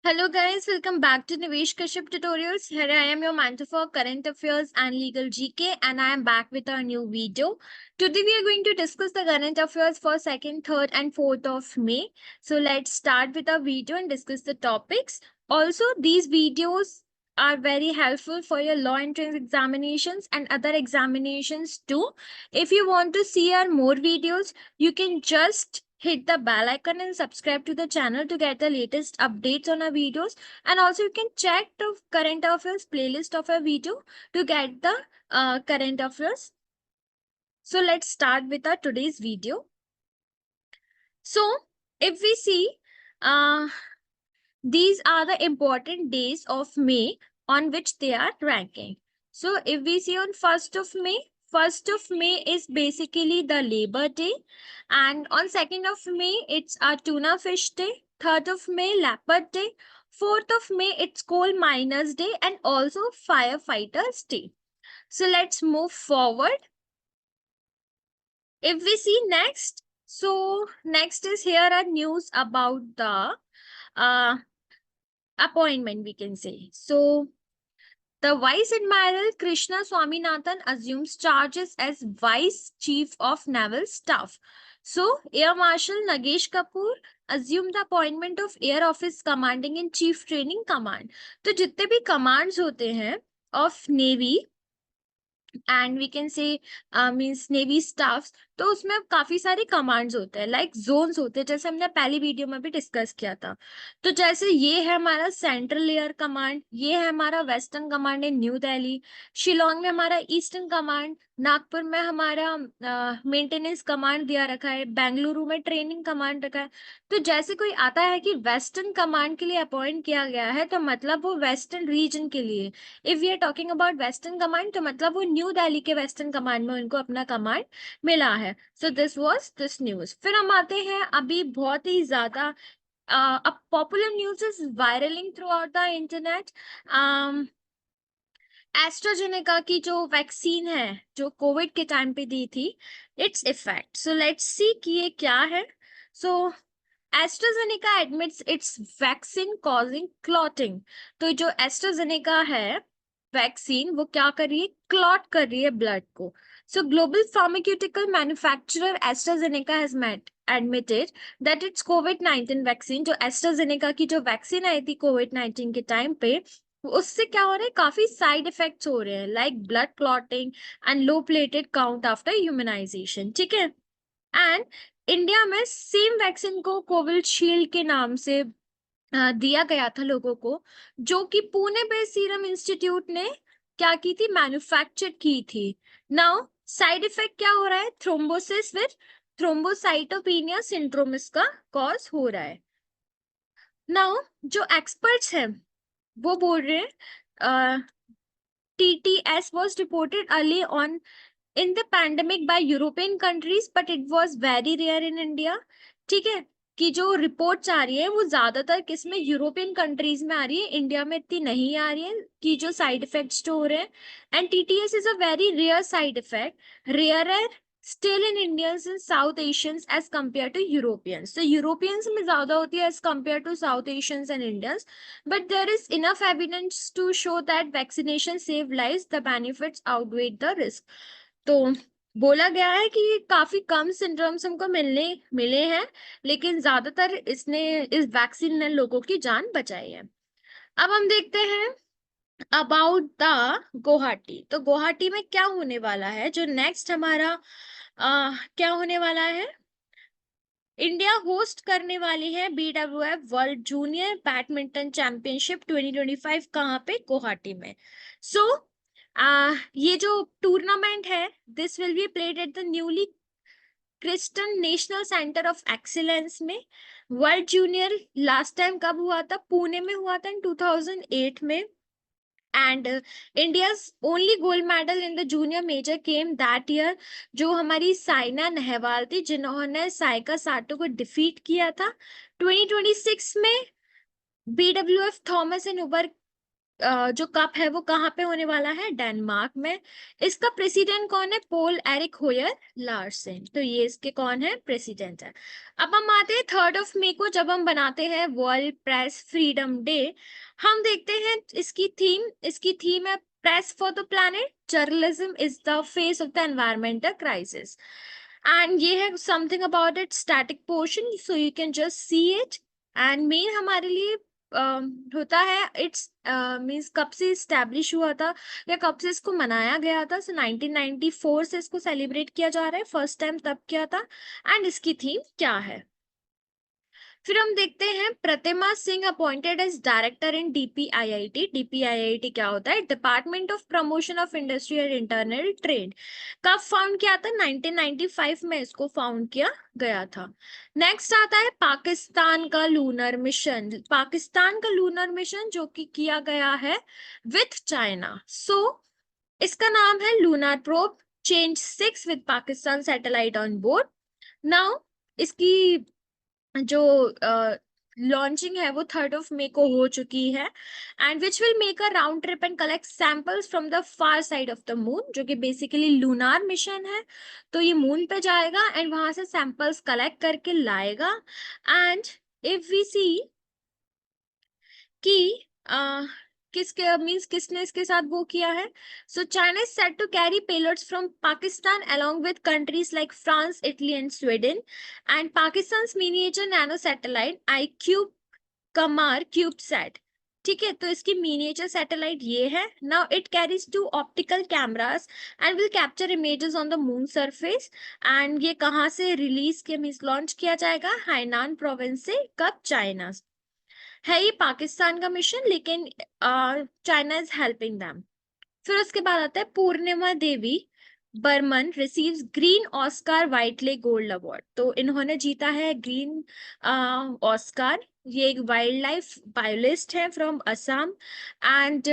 Hello guys, welcome back to Nivesh Kashyap Tutorials. Here I am your mentor for current affairs and legal GK and I am back with our new video. Today we are going to discuss the current affairs for 2nd, 3rd and 4th of May. So let's start with our video and discuss the topics. Also, these videos are very helpful for your law entrance examinations and other examinations too. If you want to see our more videos, you can just hit the bell icon and subscribe to the channel to get the latest updates on our videos. And also you can check the current affairs playlist of our video to get the current affairs. So let's start with our today's video. So if we see, these are the important days of May on which they are ranking. So if we see on 1st of May, 1st of May is basically the Labor Day. And on 2nd of May, it's a tuna fish day. 3rd of May, Leopard Day. 4th of May, it's Coal Miners Day and also Firefighters Day. So let's move forward. If we see next, so next is here a news about the appointment, we can say. So the Vice Admiral Krishna Swaminathan assumes charges as Vice Chief of Naval Staff. So, Air Marshal Nagesh Kapoor assumed the appointment of Air Office Commanding in Chief Training Command. तो जितने भी commands होते हैं of Navy and we can say means navy staffs, तो उसमें काफी सारे commands होते हैं, लाइक जोन्स होते हैं, जैसे हमने पहली वीडियो में भी डिस्कस किया था. तो जैसे ये है हमारा सेंट्रल एयर कमांड, ये है हमारा western command in new Delhi, Shillong में हमारा ईस्टर्न कमांड, नागपुर में हमारा मेंटेनेंस कमांड दिया रखा है, बेंगलुरु में ट्रेनिंग कमांड रखा है. तो जैसे कोई आता है कि वेस्टर्न कमांड के लिए अपॉइंट किया गया है, तो मतलब वो वेस्टर्न रीजन के लिए. If we are talking about western command, तो मतलब वो न्यू दिल्ली के वेस्टर्न कमांड में उनको अपना कमांड मिला है. So this was this news. फिर हम आते हैं अभी बहुत ही ज्यादा अब popular news is viralling throughout the internet. AstraZeneca की जो वैक्सीन है जो कोविड के टाइम पे दी थी, its effect. So let's see कि ये क्या है. So AstraZeneca admits its vaccine causing clotting. तो जो एस्ट्राजेनेका है वैक्सीन, वो क्या कर रही है, क्लॉट कर रही है ब्लड को. सो global pharmaceutical manufacturer AstraZeneca has admitted that its COVID-19 vaccine, जो एस्ट्राजेनेका की जो वैक्सीन आई थी COVID-19 के टाइम पे, उससे क्या हो रहा है, काफी साइड इफेक्ट्स हो रहे हैं, like blood clotting and low plated count after humanisation. ठीक है. एंड इंडिया में सेम वैक्सीन को कोविशील्ड के नाम से दिया गया था लोगों को, जो कि पुणे बेस्ड सीरम इंस्टीट्यूट ने क्या की थी, मैन्युफैक्चर की थी. नाउ साइड इफेक्ट क्या हो रहा है, थ्रोम्बोसिस विद थ्रोम्बोसाइटोपेनिया सिंड्रोम इसका कॉज हो रहा है. नाउ जो एक्सपर्ट्स हैं वो बोल रहे हैं TTS was reported early on in the pandemic by European countries, but it was very rare in India. ठीक है, कि जो रिपोर्ट्स आ रही है वो ज्यादातर किसमें, यूरोपियन कंट्रीज में आ रही है, इंडिया में इतनी नहीं आ रही है कि जो साइड इफेक्ट्स जो हो रहे हैं. And TTS is a very rare side effect, rare still in Indians and South Asians as compared to Europeans. So Europeans में ज्यादा होती है as compared to South Asians and Indians, but there is enough evidence to show that vaccination save lives, the benefits outweigh the risk. तो बोला गया है कि काफी कम सिंड्रोम्स हमको मिले हैं, लेकिन ज्यादातर इस वैक्सीन ने लोगों की जान बचाई है. अब हम देखते हैं अबाउट द गुवाहाटी. तो गुवाहाटी में क्या होने वाला है, जो नेक्स्ट हमारा क्या होने वाला है, इंडिया होस्ट करने वाली है BWF world junior badminton championship 2025. कहाँ पे, गुवाहाटी में. सो ये जो टूर्नामेंट है, this will be played at the newly christened national centre of excellence में. वर्ल्ड जूनियर लास्ट टाइम कब हुआ था, पुणे में हुआ था इन 2008 में. And India's only gold medal in the junior major came that year, जो हमारी साइना नेहवाल थी, जिन्होंने साइका साटो को डिफीट किया था. 2026 में BWF थॉमस एंड उबर जो कप है वो कहाँ पे होने वाला है, डेनमार्क में। इसका प्रेसिडेंट कौन है, पोल एरिक होयर लार्सन। तो ये इसके कौन है, प्रेसिडेंट है। अब हम आते हैं 3 मई को, जब हम बनाते हैं वर्ल्ड प्रेस फ्रीडम डे। हम देखते हैं इसकी थीम है press for the planet, journalism is the face of the environmental crisis. And ये है something about it static portion, so you can just see it. And main हमारे लिए होता है, इट्स मींस कब से स्टैब्लिश हुआ था या कब से इसको मनाया गया था। सो 1994 से इसको सेलिब्रेट किया जा रहा है, फर्स्ट टाइम तब किया था। एंड इसकी थीम क्या है, फिर हम देखते हैं Pratima Singh appointed as director in DPIIT. DPIIT क्या होता है, department of promotion of industry and internal trade. कब फाउंड किया था, 1995 में इसको फाउंड किया गया था। नेक्स्ट आता है पाकिस्तान का लूनर मिशन। पाकिस्तान का लूनर मिशन जो कि किया गया है विथ चाइना। सो इसका नाम है lunar probe change 6 with Pakistan satellite on board. Now इसकी जो लॉन्चिंग है वो 3 मई को हो चुकी है। And which will make a round trip and collect samples from the far side of the moon, जो कि बेसिकली लूनार मिशन है। तो ये मून पे जाएगा एंड वहां से सैंपल्स कलेक्ट करके लाएगा। एंड इफ वी सी कि किसके मीन्स किसने इसके साथ वो किया है, so China is set to carry payloads from Pakistan along with countries like France, Italy and Sweden. And Pakistan's miniature nano satellite iCube Kumar CubeSat, ठीक है। तो इसकी मिनिएचर सैटेलाइट ये है। Now it carries 2 optical cameras and will capture images on the moon surface. And ये कहाँ से release के मीन्स लॉन्च किया जाएगा, हाइनान प्रोविंस से। कब, चाइना है ये पाकिस्तान का मिशन, लेकिन चाइना इज हेल्पिंग देम। फिर उसके बाद आता है Purnima Devi Barman receives green Oscar Whitley gold award. तो इन्होंने जीता है ग्रीन ऑस्कार। ये एक वाइल्ड लाइफ बायोलिस्ट है फ्रॉम असम। एंड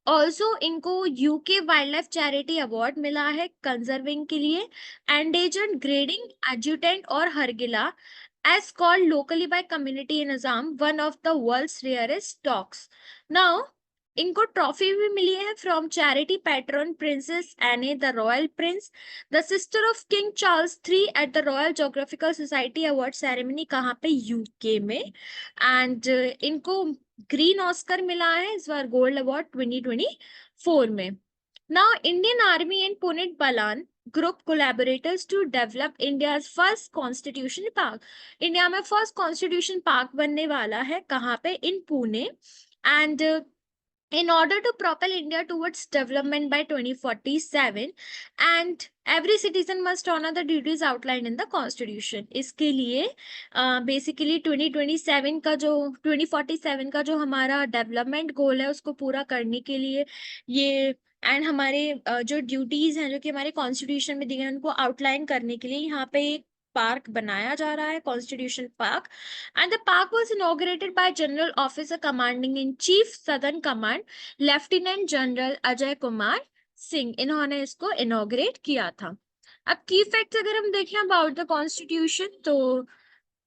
ऑल्सो इनको UK wild life charity award मिला है कंजर्विंग के लिए एंडेजर्ड ग्रेडिंग एडजुटेंट और हरगिला as called locally by community in Assam, one of the world's rarest dogs. Now, इनको ट्रॉफी भी मिली है फ्रॉम चैरिटी पैट्रन प्रिंसेस एने the royal Prince, the sister of king Charles III at the royal geographical society award ceremony, कहाँ पे, UK में। And इनको green Oscar मिला है इस बार, गोल्ड अवार्ड 2024 में। Now Indian army and Puneet Balan group collaborators to develop India's first constitution park. India में first constitution park बनने वाला है, कहाँ पे, in Pune. And in order to propel India towards development by 2047 and every citizen must honor the duties outlined in the constitution। इसके लिए basically 2047 का जो हमारा डेवलपमेंट गोल है उसको पूरा करने के लिए ये एंड हमारे जो ड्यूटीज हैं जो कि हमारे कॉन्स्टिट्यूशन में दी गई उनको आउटलाइन करने के लिए यहाँ पे एक पार्क बनाया जा रहा है, constitution park. And the park was inaugurated by General Officer Commanding in Chief Southern Command, Lieutenant General Ajay Kumar Singh। इन्होंने इसको इनॉग्रेट किया था। अब की फैक्ट्स अगर हम देखें अबाउट द कॉन्स्टिट्यूशन, तो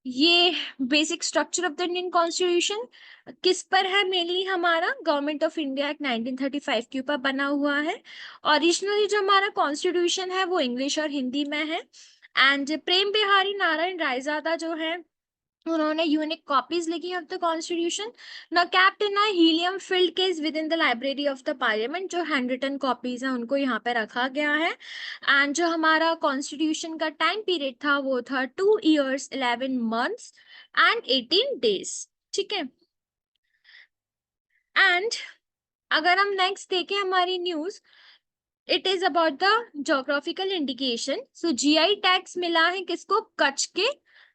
ये basic structure of the Indian constitution किस पर है, मेनली हमारा गवर्नमेंट ऑफ इंडिया एक्ट 1935 के ऊपर बना हुआ है। ओरिजिनली जो हमारा कॉन्स्टिट्यूशन है वो इंग्लिश और हिंदी में है। एंड प्रेम बिहारी नारायण रायजादा जो है उन्होंने यूनिक कॉपीज लिखी ऑफ द कॉन्स्टिट्यूशन, न kept in a helium field case with in the library of the parliament. जो हैंड रिटन कॉपीज हैं उनको यहाँ पे रखा गया है। एंड जो हमारा कॉन्स्टिट्यूशन का टाइम पीरियड था वो था 2 years 11 months एंड 18 days, ठीक है। एंड अगर हम नेक्स्ट देखें हमारी news, it is about the geographical indication. So GI tags मिला है किसको, कच्छ के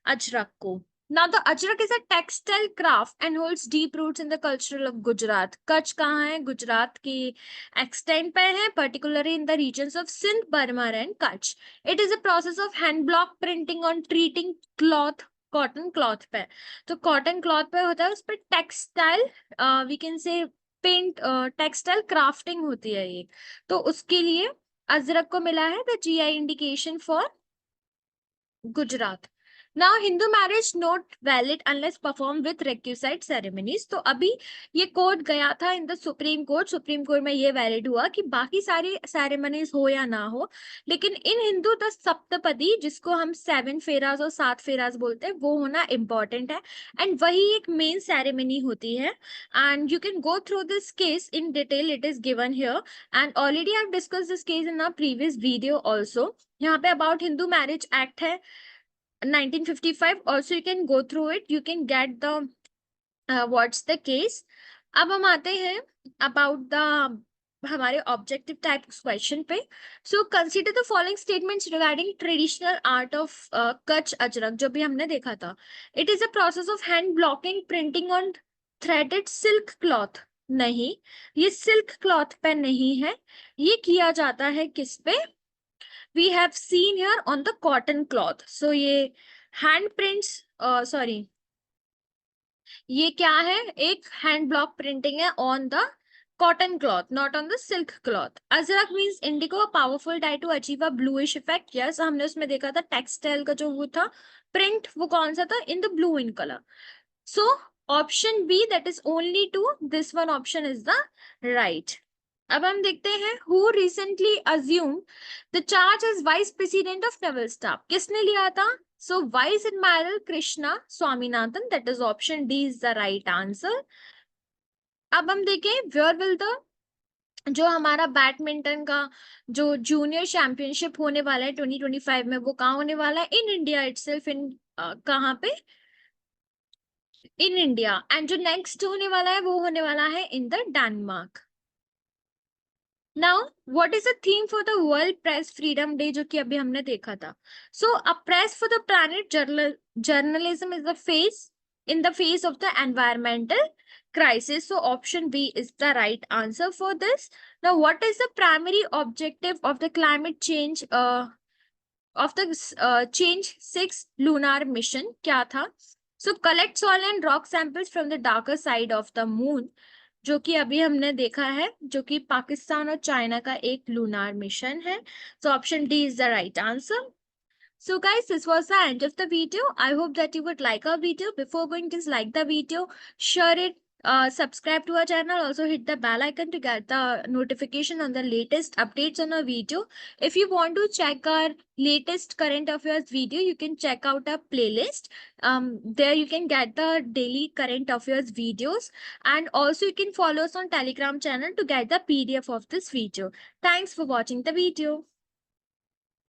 अजरक को। Now the Ajrak is a textile craft and holds deep roots in the culture of Gujarat. Kutch कहाँ है, गुजरात के एक्सटेंट पे है, particularly in the regions of Sindh, Burma and Kutch. It is a process of hand block printing on treating cloth, cotton cloth पे। तो cotton cloth पे होता है, उस पर textile we can say paint textile crafting होती है ये। तो उसके लिए अजरक को मिला है the GI indication for Gujarat. Now Hindu marriage not valid unless perform with requisite ceremonies। तो अभी ये कोड गया था इन द सुप्रीम कोर्ट में ये वैलिड हुआ कि बाकी सारी सेरेमनीज हो या ना हो, लेकिन इन हिंदू द सप्तपदी, जिसको हम 7 फेराज और 7 फेराज बोलते हैं, वो होना इम्पोर्टेंट है एंड वही एक मेन सेरेमनी होती है। And you can go through this case in detail, it is given here and already I have discuss this case in a previous video also. यहाँ पे अबाउट हिंदू मैरिज एक्ट है 1955, also you can go through it, you can get the what's the case। अब हम आते हैं about the हमारे objective type question पे। So consider the following statements regarding traditional art of Kutch Ajrak, जो भी हमने देखा था। It is a process of hand blocking printing on threaded silk cloth. नहीं, ये सिल्क क्लॉथ पे नहीं है, ये किया जाता है किस पे? we have seen here on the cotton cloth। so ये hand prints sorry, ये क्या है? एक हैंड ब्लॉक प्रिंटिंग है on the cotton cloth, not on the silk cloth. Ajrak means indigo, powerful dye to achieve a bluish effect. Yes, हमने उसमें देखा था टेक्सटाइल का जो वो था प्रिंट, वो कौन सा था? In the blue in colour. So option B, that is only two, this one option is the right. अब हम देखते हैं who recently assume the charge as vice president of naval staff. किसने लिया था? So vice admiral Krishna Swaminathan, that is option D is the right answer. अब हम देखें वेयर विल द, जो हमारा बैडमिंटन का जो जूनियर चैंपियनशिप होने वाला है 2025 में, वो कहाँ होने वाला है? इन इंडिया इटसेल्फ, इन कहाँ पे? In India. एंड जो नेक्स्ट होने वाला है वो होने वाला है in the Denmark. Now what is the theme for the world press freedom day, जो कि अभी हमने देखा था? So a press for the planet, journalism is the face in the face of the environmental crisis। So option B is the right answer for this। Now what is the primary objective of the climate change of the change 6 lunar mission? क्या था? So collect soil and rock samples from the darker side of the moon, जो कि अभी हमने देखा है, जो कि पाकिस्तान और चाइना का एक लूनार मिशन है। So option D is the right answer। So guys, this was the end of the video. I hope that you would like our video. Before going, just like the video, share it, subscribe to our channel, also hit the bell icon to get the notification on the latest updates on our video. If you want to check our latest current affairs video, you can check out our playlist. There you can get the daily current affairs videos, and also you can follow us on Telegram channel to get the PDF of this video. Thanks for watching the video.